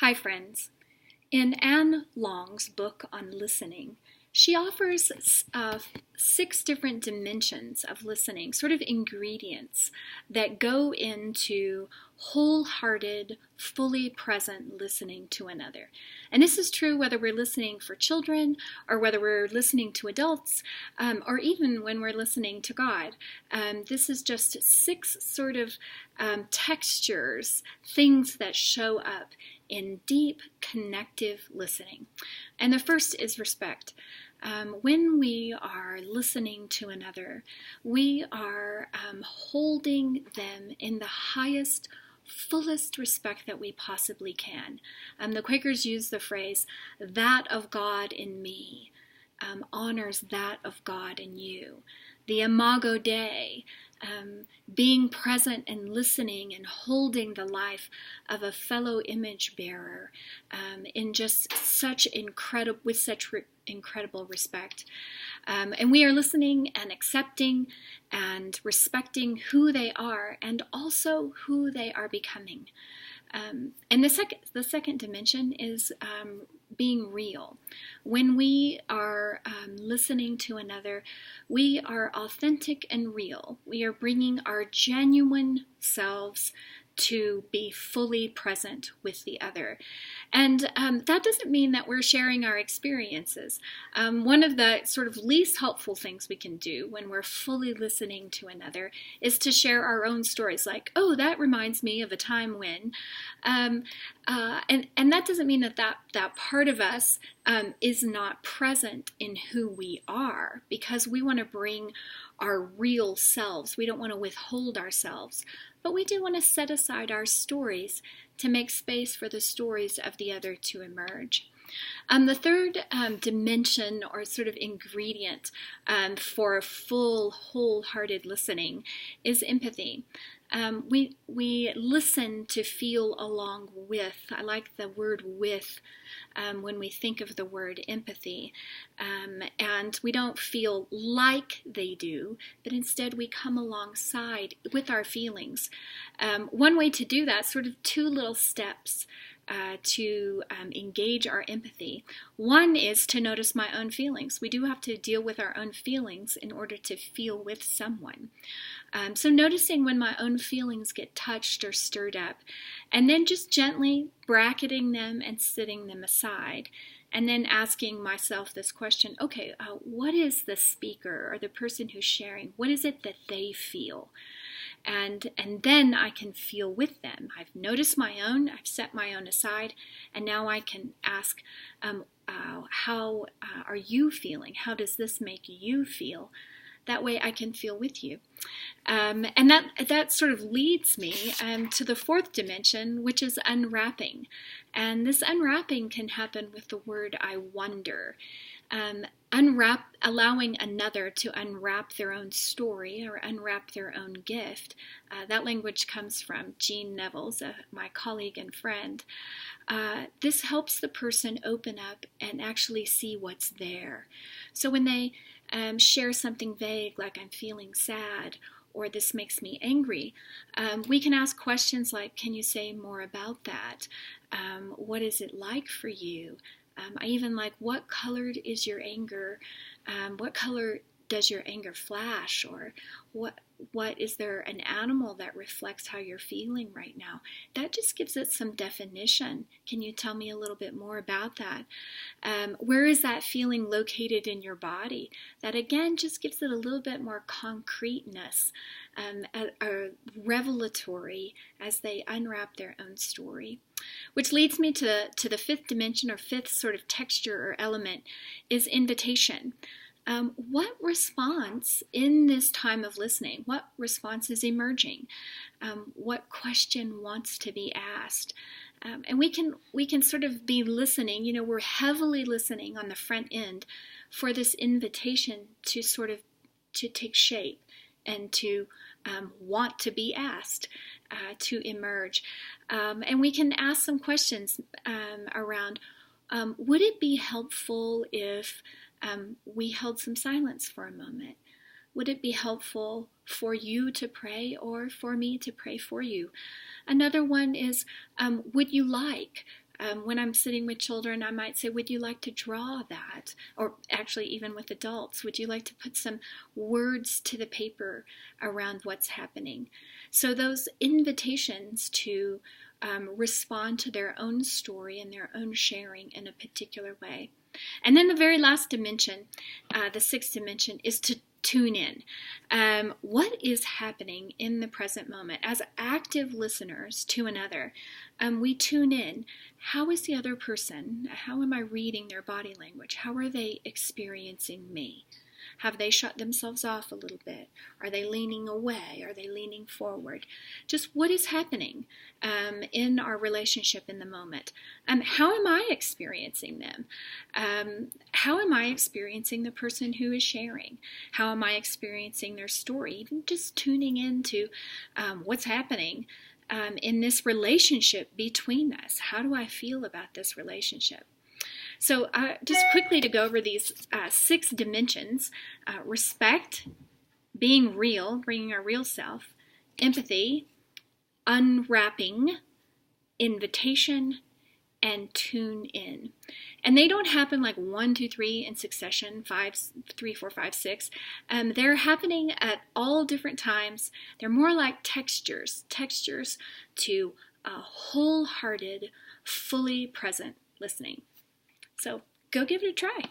Hi, friends. In Anne Long's book on listening, she offers 6 different dimensions of listening, sort of ingredients that go into wholehearted, fully present listening to another. And this is true whether we're listening for children or whether we're listening to adults or even when we're listening to God. This is just 6 sort of textures, things that show up in deep, connective listening. And the first is respect. When we are listening to another, we are holding them in the highest, fullest respect that we possibly can. The Quakers use the phrase, that of God in me, honors that of God in you. The Imago Dei, being present and listening and holding the life of a fellow image bearer in just such incredible respect. And we are listening and accepting and respecting who they are and also who they are becoming. And the second dimension is being real. When we are listening to another, we are authentic and real. We are bringing our genuine selves to be fully present with the other. And that doesn't mean that we're sharing our experiences. One of the sort of least helpful things we can do when we're fully listening to another is to share our own stories, like, oh, that reminds me of a time when. And that doesn't mean that part of us is not present in who we are, because we want to bring our real selves. We don't want to withhold ourselves, but we do want to set aside our stories to make space for the stories of the other to emerge. The third dimension or sort of ingredient for full, wholehearted listening is empathy. We listen to feel along with. I like the word with when we think of the word empathy. And we don't feel like they do, but instead we come alongside with our feelings. One way to do that, sort of 2 little steps to engage our empathy. One is to notice my own feelings. We do have to deal with our own feelings in order to feel with someone. So noticing when my own feelings get touched or stirred up, and then just gently bracketing them and setting them aside. And then asking myself this question, okay, what is the speaker or the person who's sharing? What is it that they feel? And then I can feel with them. I've noticed my own, I've set my own aside, and now I can ask, how are you feeling? How does this make you feel? That way I can feel with you. And that sort of leads me to the 4th dimension, which is unwrapping. And this unwrapping can happen with the word I wonder. Allowing another to unwrap their own story or unwrap their own gift. That language comes from Jean Nevels, my colleague and friend. This helps the person open up and actually see what's there. So when they share something vague like I'm feeling sad or this makes me angry, we can ask questions like, can you say more about that? What is it like for you? I even like, what color is your anger? What color does your anger flash? Or what is there an animal that reflects how you're feeling right now? That just gives it some definition. Can you tell me a little bit more about that? Where is that feeling located in your body? That again just gives it a little bit more concreteness, revelatory as they unwrap their own story. Which leads me to the 5th dimension or 5th sort of texture or element is invitation. What response in this time of listening, what response is emerging? What question wants to be asked? And we can sort of be listening, we're heavily listening on the front end for this invitation to sort of to take shape and to want to be asked, to emerge. And we can ask some questions around, would it be helpful if we held some silence for a moment? Would it be helpful for you to pray or for me to pray for you? Another one is, would you like? When I'm sitting with children, I might say, would you like to draw that? Or actually, even with adults, would you like to put some words to the paper around what's happening? So those invitations to respond to their own story and their own sharing in a particular way. And then the very last dimension, the sixth dimension, is to tune in. What is happening in the present moment? As active listeners to another, we tune in. How is the other person? How am I reading their body language? How are they experiencing me? Have they shut themselves off a little bit? Are they leaning away? Are they leaning forward? Just what is happening in our relationship in the moment? How am I experiencing them? How am I experiencing the person who is sharing? How am I experiencing their story? Even just tuning into what's happening in this relationship between us. How do I feel about this relationship? So just quickly to go over these 6 dimensions: respect, being real, bringing our real self, empathy, unwrapping, invitation, and tune in. And they don't happen like 1, 2, 3 in succession, 5, 3, 4, 5, 6. They're happening at all different times. They're more like textures to wholehearted, fully present listening. So go give it a try.